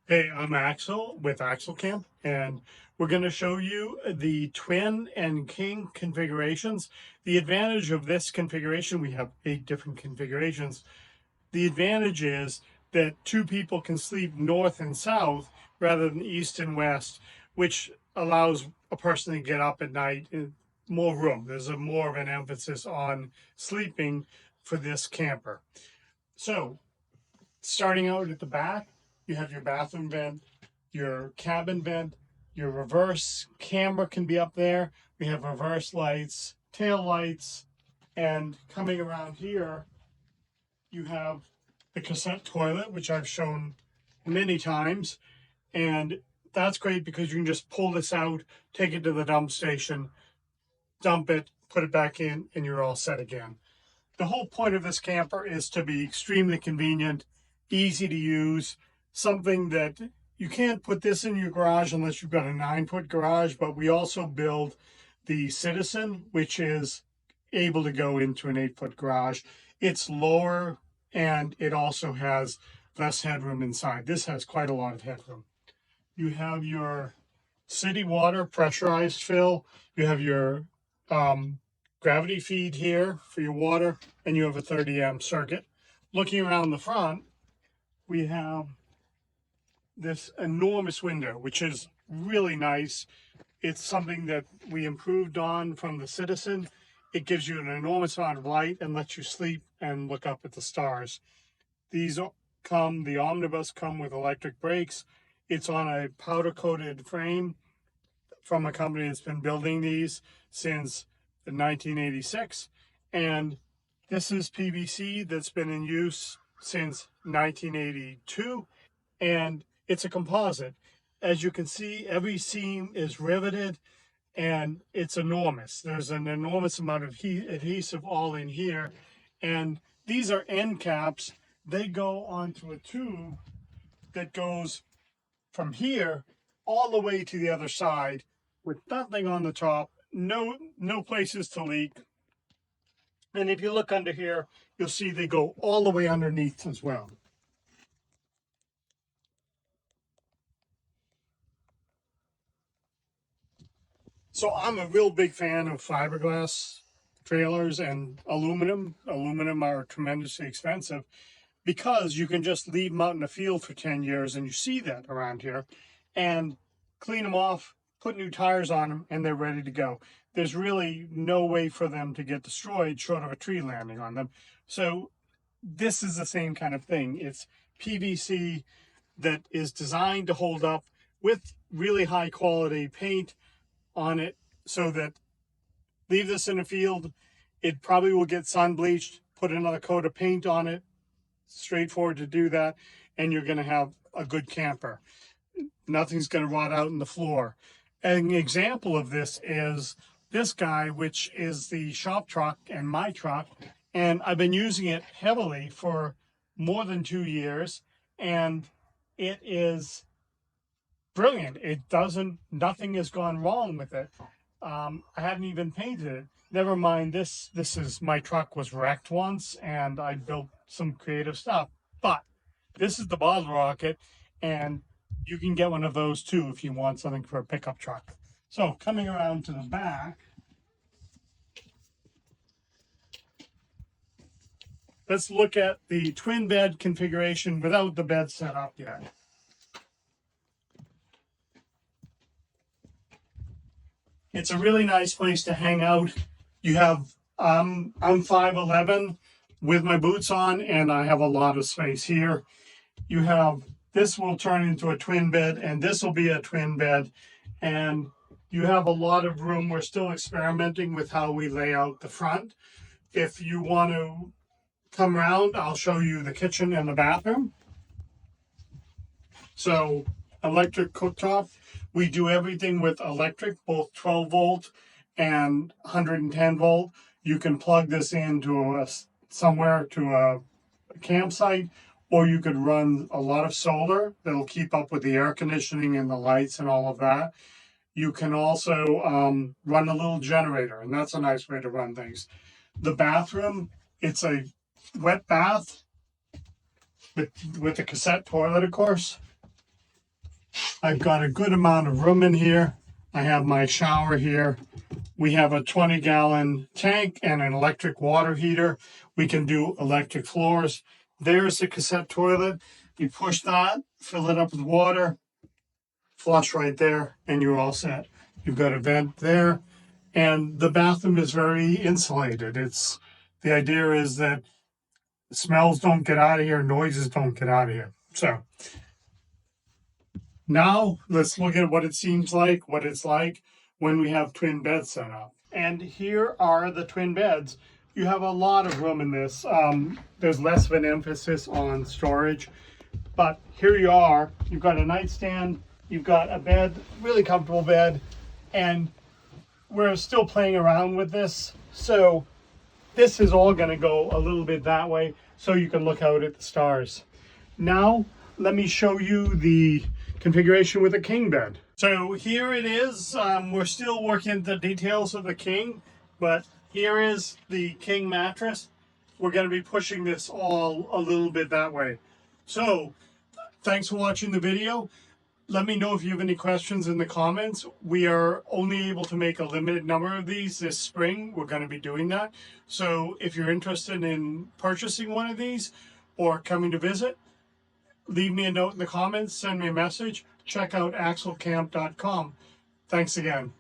Hey, I'm Axel with Axel Camp, and we're going to show you the twin and king configurations. The advantage of this configuration, we have 8 different configurations. The advantage is that 2 people can sleep north and south rather than east and west, which allows a person to get up at night in more room. There's more of an emphasis on sleeping for this camper. So, starting out at the back, you have your bathroom vent, your cabin vent, your reverse camera can be up there. We have reverse lights, tail lights, and coming around here, you have the cassette toilet, which I've shown many times. And that's great because you can just pull this out, take it to the dump station, dump it, put it back in, and you're all set again. The whole point of this camper is to be extremely convenient, easy to use, something that you can't put this in your garage unless you've got a 9-foot garage, but we also build the Citizen, which is able to go into an 8-foot garage. It's lower and it also has less headroom inside. This has quite a lot of headroom. You have your city water pressurized fill. You have your gravity feed here for your water, and you have a 30 amp circuit. Looking around the front, we have this enormous window, which is really nice. It's something that we improved on from the Citizen. It gives you an enormous amount of light and lets you sleep and look up at the stars. These come, the Omnibus come with electric brakes. It's on a powder coated frame from a company that's been building these since 1986. And this is PVC that's been in use since 1982. And it's a composite. As you can see, every seam is riveted and it's enormous. There's an enormous amount of adhesive all in here. And these are end caps. They go onto a tube that goes from here all the way to the other side with nothing on the top, no places to leak. And if you look under here, you'll see they go all the way underneath as well. So I'm a real big fan of fiberglass trailers and aluminum. Aluminum are tremendously expensive because you can just leave them out in the field for 10 years, and you see that around here, and clean them off, put new tires on them, and they're ready to go. There's really no way for them to get destroyed short of a tree landing on them. So this is the same kind of thing. It's PVC that is designed to hold up with really high quality paint on it, so that leave this in a field, it probably will get sun bleached, put another coat of paint on it, straightforward to do that, and you're going to have a good camper. Nothing's going to rot out in the floor. An example of this is this guy, which is the shop truck and my truck, and I've been using it heavily for more than 2 years, and it is brilliant. It doesn't, nothing has gone wrong with it. I haven't even painted it. Never mind, this is, my truck was wrecked once and I built some creative stuff, but this is the bottle rocket, and you can get one of those too if you want something for a pickup truck. So coming around to the back, let's look at the twin bed configuration without the bed set up yet. It's a really nice place to hang out. You have, I'm 5'11" with my boots on, and I have a lot of space here. You have, this will turn into a twin bed, and this will be a twin bed, and you have a lot of room. We're still experimenting with how we lay out the front. If you want to come around, I'll show you the kitchen and the bathroom. So electric cooktop. We do everything with electric, both 12 volt and 110 volt. You can plug this into somewhere to a campsite, or you could run a lot of solar that'll keep up with the air conditioning and the lights and all of that. You can also run a little generator, and that's a nice way to run things. The bathroom, it's a wet bath. with the cassette toilet, of course. I've got a good amount of room in here. I have my shower here. We have a 20-gallon tank and an electric water heater. We can do electric floors. There's the cassette toilet. You push that, fill it up with water, flush right there, and you're all set. You've got a vent there, and the bathroom is very insulated. The idea is that smells don't get out of here, noises don't get out of here. So now let's look at what it seems like, what it's like when we have twin beds set up. And here are the twin beds. You have a lot of room in this. There's less of an emphasis on storage, but here you are. You've got a nightstand, you've got a bed, really comfortable bed, and we're still playing around with this. So this is all going to go a little bit that way so you can look out at the stars. Now, let me show you the configuration with a king bed. So here it is. We're still working the details of the king, but here is the king mattress. We're going to be pushing this all a little bit that way. So thanks for watching the video. Let me know if you have any questions in the comments. We are only able to make a limited number of these this spring. We're going to be doing that. So if you're interested in purchasing one of these or coming to visit, leave me a note in the comments, send me a message. Check out axlecamp.com. Thanks again.